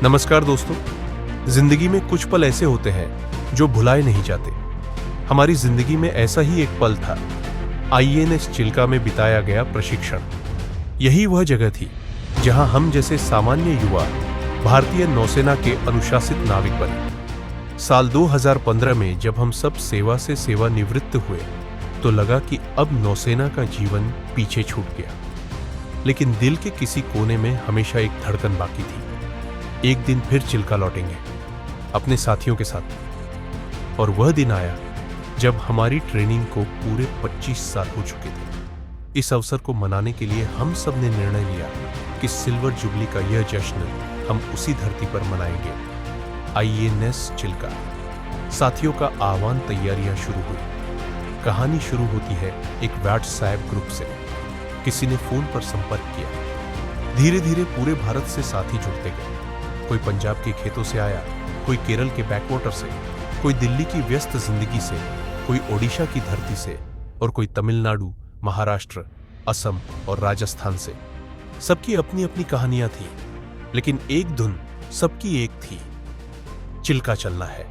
नमस्कार दोस्तों। जिंदगी में कुछ पल ऐसे होते हैं जो भुलाए नहीं जाते। हमारी जिंदगी में ऐसा ही एक पल था, आईएनएस चिल्का में बिताया गया प्रशिक्षण। यही वह जगह थी जहां हम जैसे सामान्य युवा भारतीय नौसेना के अनुशासित नाविक बने। साल 2015 में जब हम सब सेवा से सेवानिवृत्त हुए तो लगा कि अब नौसेना का जीवन पीछे छूट गया, लेकिन दिल के किसी कोने में हमेशा एक धड़कन बाकी थी। एक दिन फिर चिल्का लौटेंगे अपने साथियों के साथ। और वह दिन आया जब हमारी ट्रेनिंग को पूरे 25 साल हो चुके थे। इस अवसर को मनाने के लिए हम सब ने निर्णय लिया कि सिल्वर जुबली का यह जश्न हम उसी धरती पर मनाएंगे, आईएनएस चिल्का। साथियों का आह्वान, तैयारियां शुरू हुई। कहानी शुरू होती है एक व्हाट्सएप ग्रुप से। किसी ने फोन पर संपर्क किया। धीरे धीरे पूरे भारत से साथी जुड़ते गए। कोई पंजाब के खेतों से आया, कोई केरल के बैकवाटर से, कोई दिल्ली की व्यस्त जिंदगी से, कोई ओडिशा की धरती से और कोई तमिलनाडु, महाराष्ट्र, असम और राजस्थान से। सबकी अपनी अपनी कहानियां थीं, लेकिन एक धुन सबकी एक थी, चिल्का चलना है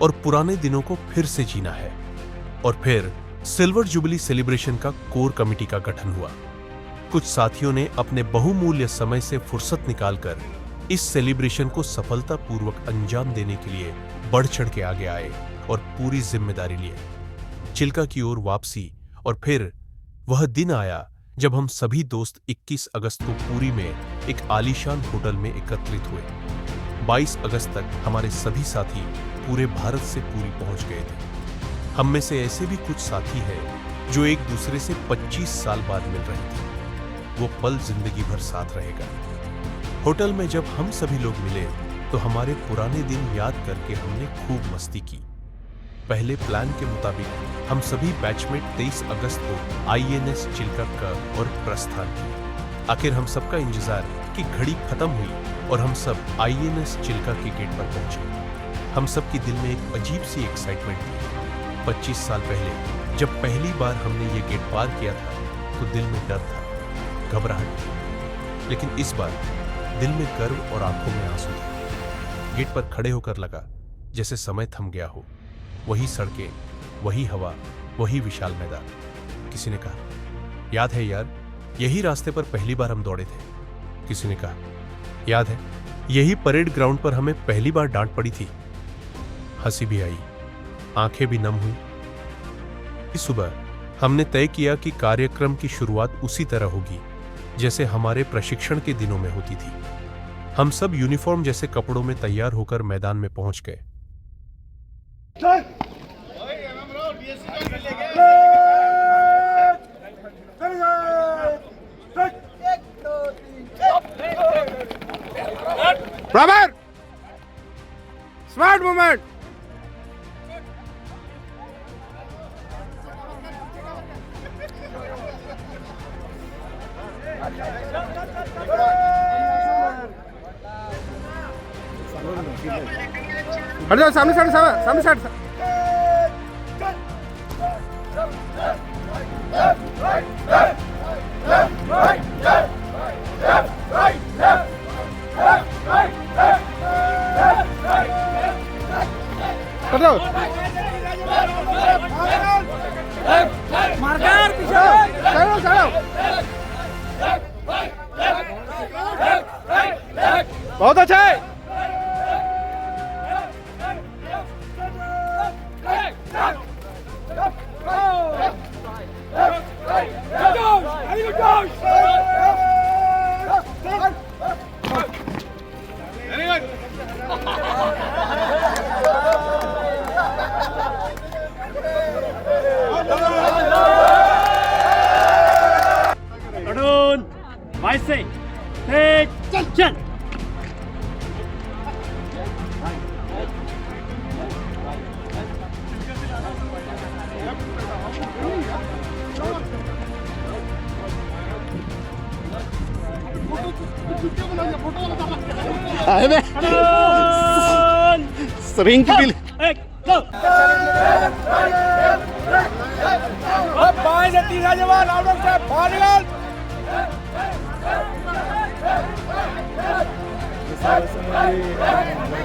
और पुराने दिनों को फिर से जीना है। और फिर सिल्वर जुबली सेलिब्रेशन का कोर कमेटी का गठन हुआ। कुछ साथियों ने अपने बहुमूल्य समय से फुर्सत निकालकर इस सेलिब्रेशन को सफलतापूर्वक अंजाम देने के लिए बढ़ चढ़ के आगे आए और पूरी जिम्मेदारी लिए। चिल्का की ओर वापसी। और फिर वह दिन आया जब हम सभी दोस्त 21 अगस्त को पुरी में एक आलीशान होटल में एकत्रित हुए। 22 अगस्त तक हमारे सभी साथी पूरे भारत से पुरी पहुंच गए थे। हम में से ऐसे भी कुछ साथी हैं जो एक दूसरे से 25 साल बाद मिल रहे थे। वो पल जिंदगी भर साथ रहेगा। होटल में जब हम सभी लोग मिले तो हमारे पुराने दिन याद करके हमने खूब मस्ती की। पहले प्लान के मुताबिक हम सभी बैचमेट 23 अगस्त को आईएनएस चिल्का का और प्रस्थान किया। आखिर हम सबका इंतजार कि घड़ी खत्म हुई और हम सब आईएनएस चिल्का के गेट पर पहुंचे। हम सब के दिल में एक अजीब सी एक्साइटमेंट थी। 25 साल पहले जब पहली बार हमने ये गेट पार किया था तो दिल में डर था, घबराहट थी, लेकिन इस बार दिल में गर्व और आंखों में आंसू थे। गेट पर खड़े होकर लगा जैसे समय थम गया हो। वही सड़कें, वही हवा, वही विशाल मैदान। किसी ने कहा, याद है यार, यही रास्ते पर पहली बार हम दौड़े थे। किसी ने कहा, याद है, यही परेड ग्राउंड पर हमें पहली बार डांट पड़ी थी। हंसी भी आई, आंखें भी नम हुई। इस सुबह हमने तय किया कि कार्यक्रम की शुरुआत उसी तरह होगी जैसे हमारे प्रशिक्षण के दिनों में होती थी। हम सब यूनिफॉर्म जैसे कपड़ों में तैयार होकर मैदान में पहुंच गए। Robert! Smart movement! हट जाओ, सामने साइड, सामने साइड। हट जाओ। मार्कर पीछे। चलो चलो। बहुत अच्छा है। से चल। रिंग की बिल बाएं से तीसरा जवान आउट ऑफ स्टेप फाइनल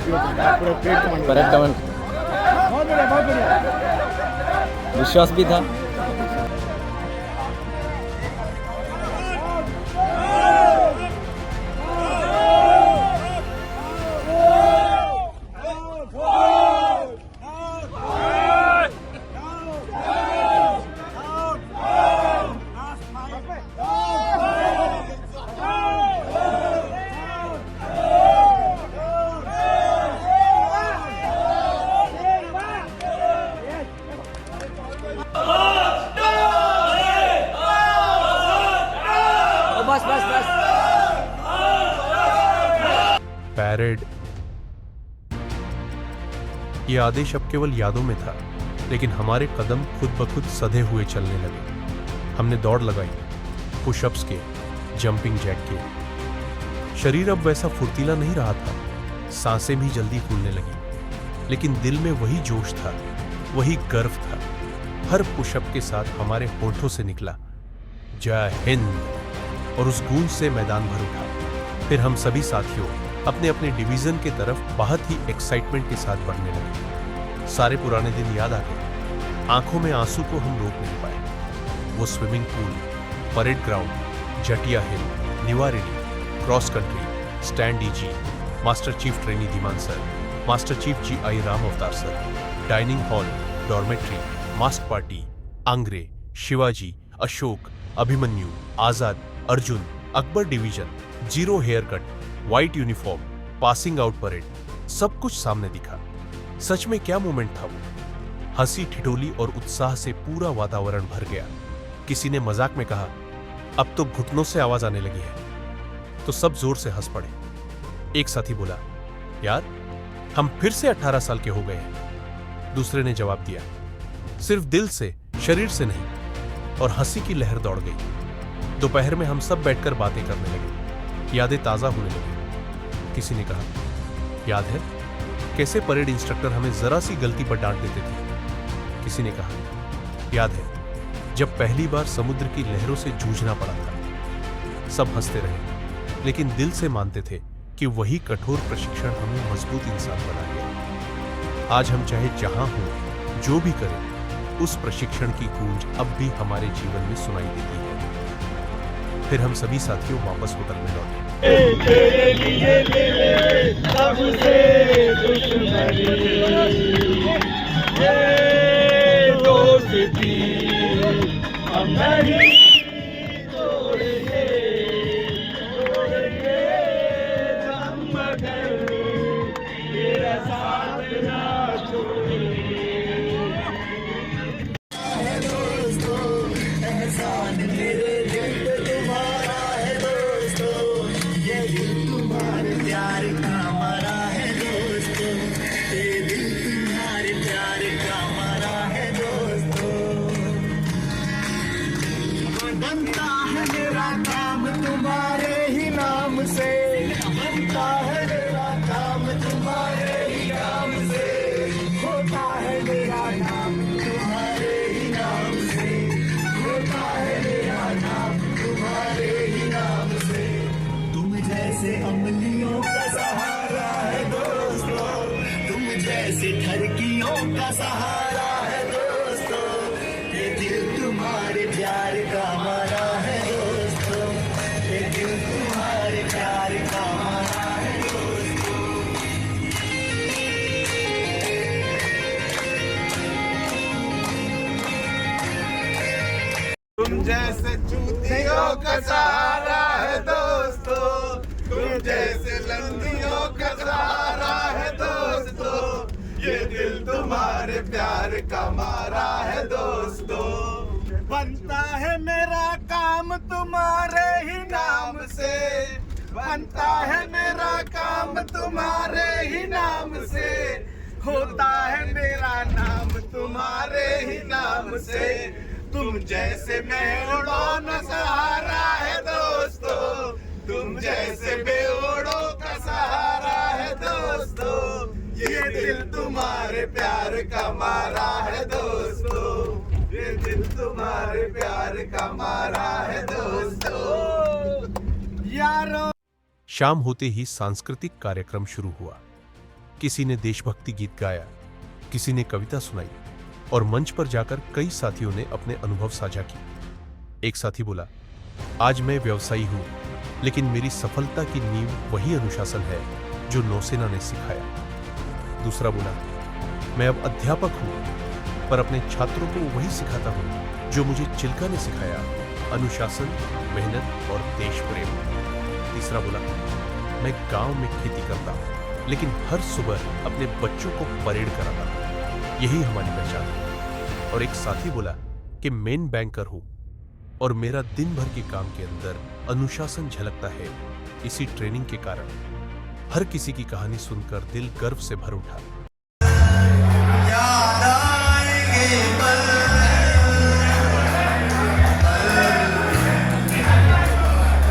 पूरे पेट कमांड परेड कमांड बहुत बढ़िया विश्वास भी था। बस बस बस पैरेड। ये आदेश अब केवल यादों में था, लेकिन हमारे कदम खुद ब खुद सधे हुए चलने लगे। हमने दौड़ लगाई, पुशअप्स किए, जंपिंग जैक किए। शरीर अब वैसा फुर्तीला नहीं रहा था, सांसें भी जल्दी फूलने लगी, लेकिन दिल में वही जोश था, वही गर्व था। हर पुशअप के साथ हमारे होठों से निकला जय हिंद, और उस गूंज से मैदान भर उठा। फिर हम सभी साथियों अपने अपने डिवीजन के तरफ बहुत ही एक्साइटमेंट के साथ बढ़ने लगे। सारे पुराने दिन याद आ गए। आंखों में आंसू को हम रोक नहीं पाए। वो swimming pool, parade ground, Jatia hill, Nivareli, cross country, stand easy, master chief trainee Dhiman sir, master chief GI Ram Avtar sir, dining hall, dormitory, mask party, Angre, Shivaji, Ashok, Abhimanyu, Azad, Arjun, Akbar division, zero hair cut, white uniform, passing out parade, सब कुछ सामने दिखा। सच में क्या moment था वो। हंसी ठिठोली और उत्साह से पूरा वातावरण भर गया। किसी ने मजाक में कहा, अब तो घुटनों से आवाज आने लगी है, तो सब जोर से हंस पड़े। एक साथी बोला, यार हम फिर से 18 साल के हो गए हैं। दूसरे ने जवाब दिया, सिर्फ दिल से, शरीर से नहीं। और हंसी की लहर दौड़ गई। दोपहर में हम सब बैठकर बातें करने लगे, यादें ताजा होने लगी। किसी ने कहा, याद है कैसे परेड इंस्ट्रक्टर हमें जरा सी गलती पर डांट देते थे। किसी ने कहा, याद है जब पहली बार समुद्र की लहरों से जूझना पड़ा था। सब हंसते रहे, लेकिन दिल से मानते थे कि वही कठोर प्रशिक्षण हमें मजबूत इंसान बना गया। आज हम चाहे जहां हों, जो भी करें, उस प्रशिक्षण की गूंज अब भी हमारे जीवन में सुनाई देती है। फिर हम सभी साथियों वापस होटल में लौटे। बनता है मेरा काम तुम्हारे ही नाम से, बनता है मेरा काम तुम्हारे ही नाम से, होता है मेरा नाम तुम्हारे ही नाम से, होता है मेरा नाम तुम्हारे ही नाम से। तुम जैसे अमलियों का सहारा है दोस्तों, तुम जैसे ठरकियों का सहारा है दोस्तों, ये दिल तुम्हारे प्यार का मारा है दोस्तों, ये दिल तुम्हारे प्यार का मारा है दोस्तों। तुम जैसे चूतियों का सहारा है दोस्तों, तुम जैसे लंदियों का सहारा है दोस्तों, ये दिल तुम्हारे प्यार का मारा है दोस्तों। बनता है मेरा काम तुम्हारे ही नाम से, बनता है मेरा काम तुम्हारे ही नाम से, होता है मेरा नाम तुम्हारे ही नाम से। तुम जैसे मेड़ों न सहारा है दोस्तों, तुम जैसे बेओड़ों का सहारा है दोस्तों, ये दिल तुम्हारे प्यार का मारा है दोस्तों, ये दिल तुम्हारे प्यार का मारा है दोस्तों। यारों। शाम होते ही सांस्कृतिक कार्यक्रम शुरू हुआ। किसी ने देशभक्ति गीत गाया, किसी ने कविता सुनाई और मंच पर जाकर कई साथियों ने अपने अनुभव साझा किए। एक साथी बोला, आज मैं व्यवसायी हूं, लेकिन मेरी सफलता की नींव वही अनुशासन है जो नौसेना ने सिखाया। दूसरा बोला, मैं अब अध्यापक हूं, पर अपने छात्रों को वही सिखाता हूं जो मुझे चिल्का ने सिखाया, अनुशासन, मेहनत और देश प्रेम। तीसरा बोला, मैं गांव में खेती करता हूं, लेकिन हर सुबह अपने बच्चों को परेड कराता हूं, यही हमारी पहचान है। और एक साथी बोला कि मेन बैंकर हूं और मेरा दिन भर के काम के अंदर अनुशासन झलकता है। इसी ट्रेनिंग के कारण हर किसी की कहानी सुनकर दिल गर्व से भर उठा। याद आएंगे पल,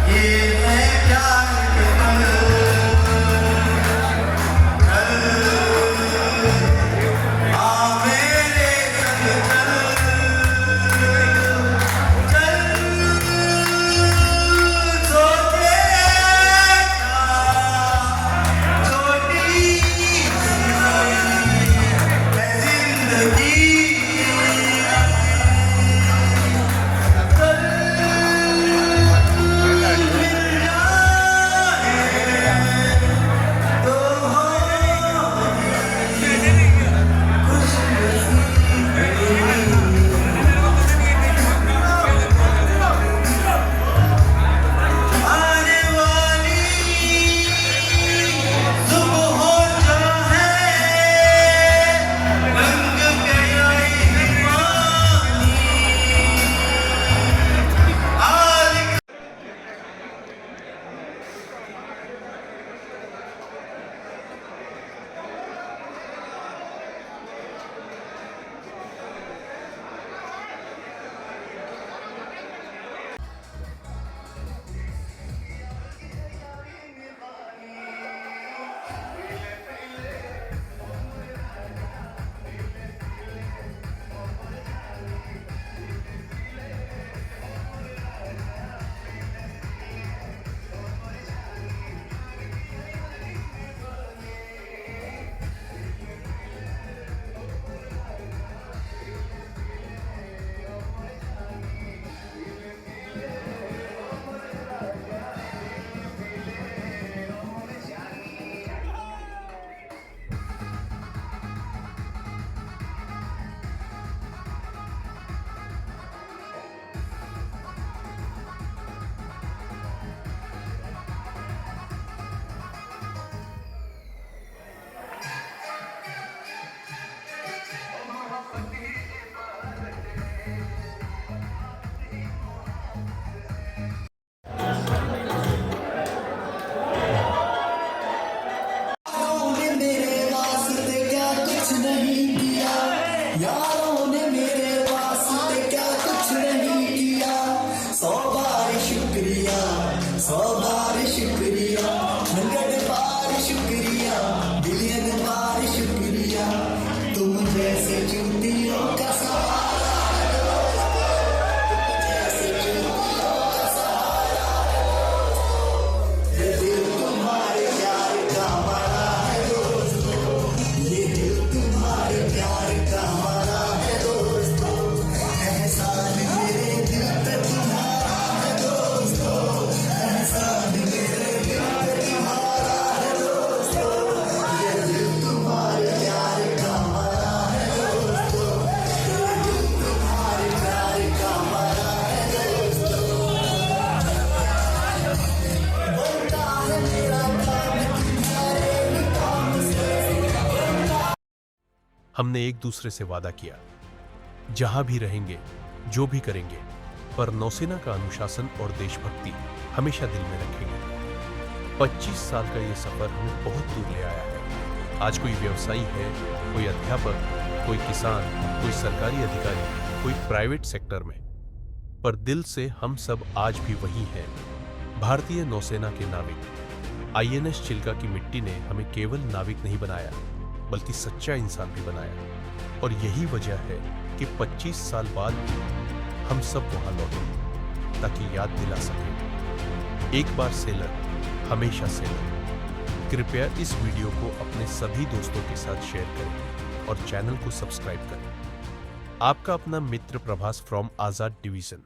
ये है प्यार के पल, आ मेरे संग चल, सोचे छोटी जिंदगी आने वाली सुबह जो है रंग गई दीवानी आज ने मेरे वास्ते क्या कुछ नहीं किया, यारों ने मेरे वास्ते क्या कुछ नहीं किया। 100 बार शुक्रिया, 100 बार शुक्रिया, 100 बार शुक्रिया, बिलियन बार शुक्रिया। तुम जैसे चूतियों का सहारा है दोस्तों, तुम जैसे चूतियों का सहारा है दोस्तों। ये दिल तुम्हारे प्यार का मारा है दोस्तों, ये दिल तुम्हारे प्यार का मारा है दोस्तों। एहसान मेरे दिल पे तुम्हारा है दोस्तों, एहसान मेरे दिल पे तुम्हारा है दोस्तों। ये दिल तुम्हारे प्यार का मारा है दोस्तों, ये दिल तुम्हारे प्यार का मारा है दोस्तों। बनता है मेरा काम तुम्हारे ही काम से। हमने एक दूसरे से वादा किया, जहां भी रहेंगे, जो भी करेंगे, पर नौसेना का अनुशासन और देशभक्ति हमेशा दिल में रखेंगे। 25 साल का ये सफर हमें बहुत दूर ले आया है। आज कोई व्यवसायी है, कोई अध्यापक, कोई किसान, कोई सरकारी अधिकारी, कोई प्राइवेट सेक्टर में, पर दिल से हम सब आज भी वही हैं, भारतीय नौसेना के नाविक। आईएनएस चिल्का की मिट्टी ने हमें केवल नाविक नहीं बनाया, बल्कि सच्चा इंसान भी बनाया। और यही वजह है कि 25 साल बाद भी हम सब वहां लौटे, ताकि याद दिला सकें, एक बार सेलर हमेशा सेलर। कृपया इस वीडियो को अपने सभी दोस्तों के साथ शेयर करें और चैनल को सब्सक्राइब करें। आपका अपना मित्र प्रभास फ्रॉम आजाद डिवीजन।